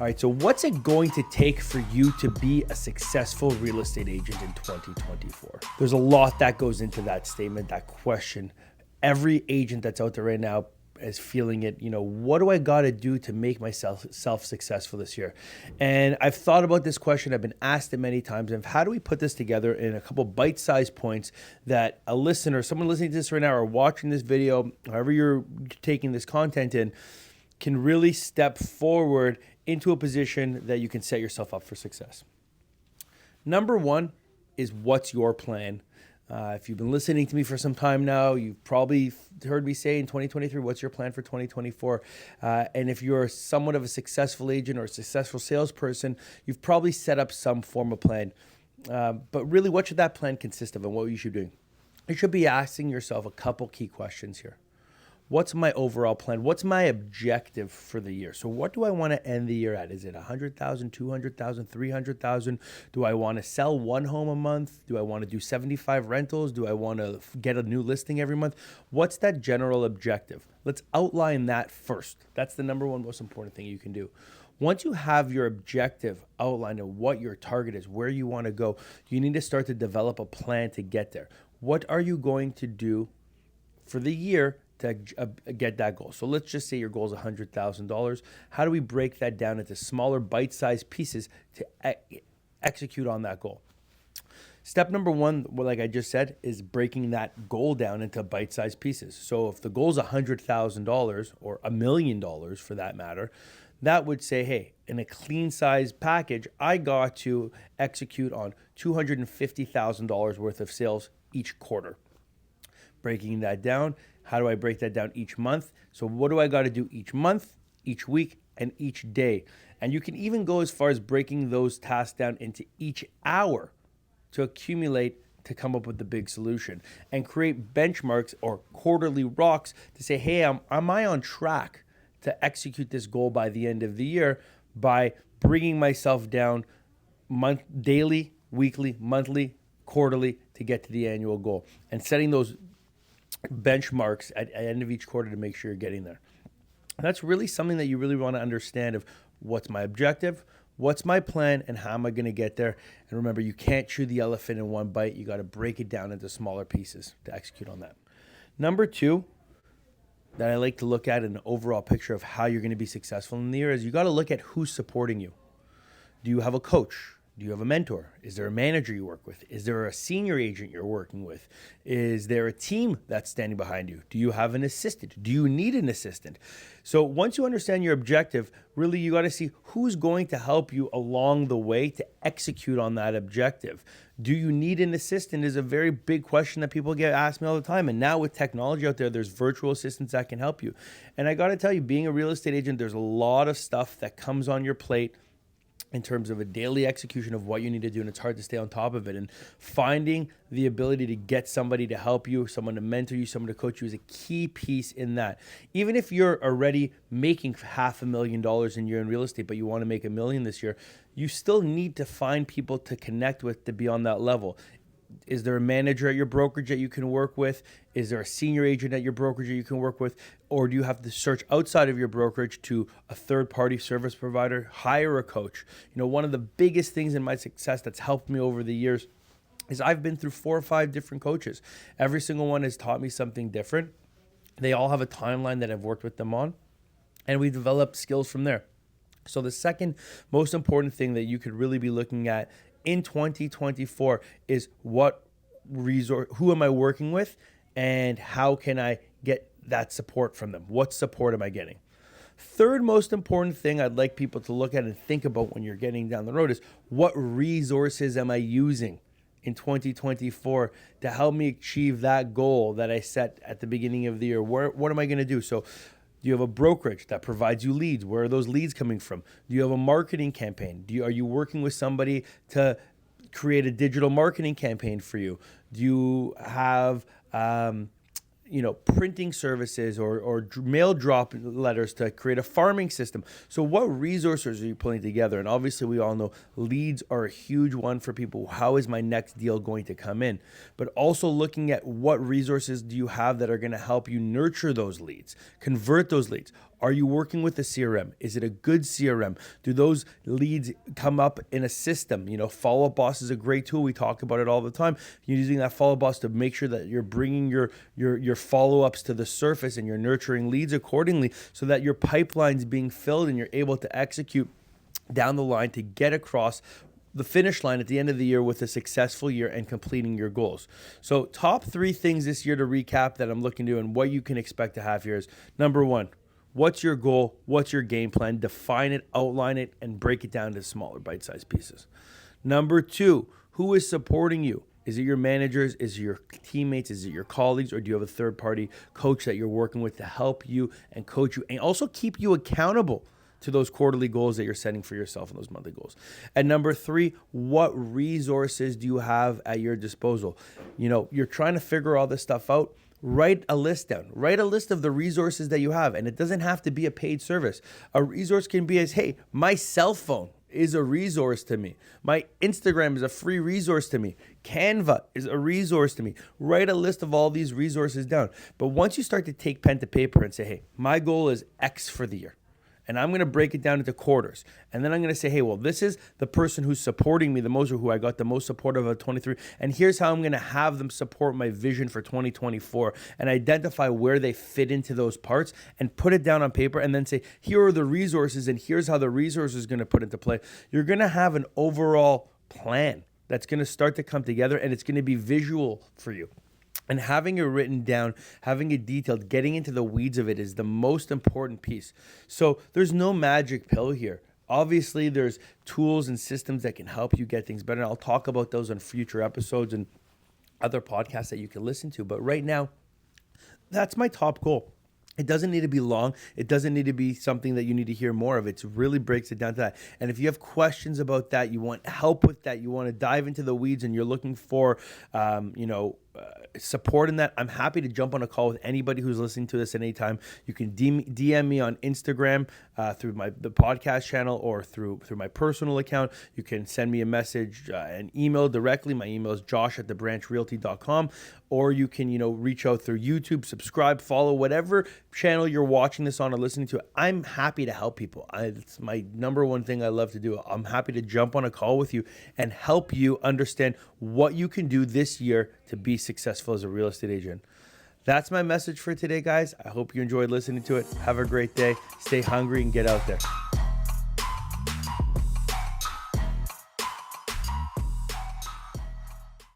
All right, so what's it going to take for you to be a successful real estate agent in 2024? There's a lot that goes into that statement, that question. Every agent that's out there right now is feeling it. What do I got to do to make myself successful this year? And I've thought about this question. I've been asked it many times. And how do we put this together in a couple bite-sized points that a listener, someone listening to this right now or watching this video, however you're taking this content in, can really step forward into a position that you can set yourself up for success. Number one is, what's your plan? If you've been listening to me for some time now, you've probably heard me say in 2023, what's your plan for 2024? And if you're somewhat of a successful agent or a successful salesperson, you've probably set up some form of plan. But really, what should that plan consist of and what you should be doing? You should be asking yourself a couple key questions here. What's my overall plan? What's my objective for the year? So what do I want to end the year at? Is it 100,000, 200,000, 300,000? Do I want to sell one home a month? Do I want to do 75 rentals? Do I want to get a new listing every month? What's that general objective? Let's outline that first. That's the number one most important thing you can do. Once you have your objective outlined and what your target is, where you want to go, you need to start to develop a plan to get there. What are you going to do for the year to get that goal? So let's just say your goal is $100,000. How do we break that down into smaller bite-sized pieces to execute on that goal? Step number one, like I just said, is breaking that goal down into bite-sized pieces. So if the goal is $100,000 or $1 million for that matter, that would say, hey, in a clean size package, I got to execute on $250,000 worth of sales each quarter. Breaking that down, how do I break that down each month? So what do I got to do each month, each week, and each day? And you can even go as far as breaking those tasks down into each hour to accumulate to come up with the big solution and create benchmarks or quarterly rocks to say, hey, am I on track to execute this goal by the end of the year by bringing myself down daily, weekly, monthly, quarterly to get to the annual goal and setting those benchmarks at the end of each quarter to make sure you're getting there. And that's really something that you really want to understand of what's my objective, what's my plan, and how am I going to get there. And remember, you can't chew the elephant in one bite. You got to break it down into smaller pieces to execute on that. Number two, that I like to look at an overall picture of how you're going to be successful in the year is you got to look at who's supporting you. Do you have a coach? Do you have a mentor? Is there a manager you work with? Is there a senior agent you're working with? Is there a team that's standing behind you? Do you have an assistant? Do you need an assistant? So once you understand your objective, really you got to see who's going to help you along the way to execute on that objective. Do you need an assistant is a very big question that people get asked me all the time. And now with technology out there, there's virtual assistants that can help you. And I got to tell you, being a real estate agent, there's a lot of stuff that comes on your plate in terms of a daily execution of what you need to do, and it's hard to stay on top of it. And finding the ability to get somebody to help you, someone to mentor you, someone to coach you is a key piece in that. Even if you're already making $500,000 a year in real estate, but you want to make $1 million this year, you still need to find people to connect with to be on that level. Is there a manager at your brokerage that you can work with? Is there a senior agent at your brokerage that you can work with? Or do you have to search outside of your brokerage to a third-party service provider? Hire a coach. One of the biggest things in my success that's helped me over the years is I've been through 4 or 5 different coaches. Every single one has taught me something different. They all have a timeline that I've worked with them on, and we developed skills from there. So the second most important thing that you could really be looking at in 2024 is who am I working with, and how can I get that support from them? What support am I getting? Third most important thing I'd like people to look at and think about when you're getting down the road is, what resources am I using in 2024 to help me achieve that goal that I set at the beginning of the year? What am I going to do? So do you have a brokerage that provides you leads? Where are those leads coming from? Do you have a marketing campaign? Are you working with somebody to create a digital marketing campaign for you? Do you have printing services or mail drop letters to create a farming system? So what resources are you pulling together? And obviously we all know leads are a huge one for people. How is my next deal going to come in? But also looking at what resources do you have that are going to help you nurture those leads, convert those leads. Are you working with a CRM? Is it a good CRM? Do those leads come up in a system? Follow Up Boss is a great tool. We talk about it all the time. You're using that Follow Up Boss to make sure that you're bringing your follow-ups to the surface and you're nurturing leads accordingly so that your pipeline's being filled and you're able to execute down the line to get across the finish line at the end of the year with a successful year and completing your goals. So top 3 things this year to recap that I'm looking to and what you can expect to have here is, number 1, what's your goal? What's your game plan? Define it, outline it, and break it down to smaller bite-sized pieces. Number 2, who is supporting you? Is it your managers? Is it your teammates? Is it your colleagues? Or do you have a third-party coach that you're working with to help you and coach you and also keep you accountable to those quarterly goals that you're setting for yourself and those monthly goals? And number 3, what resources do you have at your disposal? You're trying to figure all this stuff out. Write a list down. Write a list of the resources that you have. And it doesn't have to be a paid service. A resource can be as, hey, my cell phone is a resource to me. My Instagram is a free resource to me. Canva is a resource to me. Write a list of all these resources down. But once you start to take pen to paper and say, hey, my goal is X for the year, and I'm going to break it down into quarters. And then I'm going to say, hey, well, this is the person who's supporting me the most, or who I got the most support of 23. And here's how I'm going to have them support my vision for 2024 and identify where they fit into those parts and put it down on paper and then say, here are the resources and here's how the resources is going to put into play. You're going to have an overall plan that's going to start to come together and it's going to be visual for you. And having it written down, having it detailed, getting into the weeds of it is the most important piece. So there's no magic pill here. Obviously, there's tools and systems that can help you get things better. And I'll talk about those on future episodes and other podcasts that you can listen to. But right now, that's my top goal. It doesn't need to be long. It doesn't need to be something that you need to hear more of. It really breaks it down to that. And if you have questions about that, you want help with that, you want to dive into the weeds and you're looking for, support in that, I'm happy to jump on a call with anybody who's listening to this at any time. You can DM me on Instagram through the podcast channel or through my personal account. You can send me a message, an email directly. My email is josh@thebranchrrealty.com, or you can reach out through YouTube, subscribe, follow whatever channel you're watching this on or listening to. I'm happy to help people. It's my number one thing I love to do. I'm happy to jump on a call with you and help you understand what you can do this year to be successful as a real estate agent. That's my message for today, guys. I hope you enjoyed listening to it. Have a great day. Stay hungry and get out there.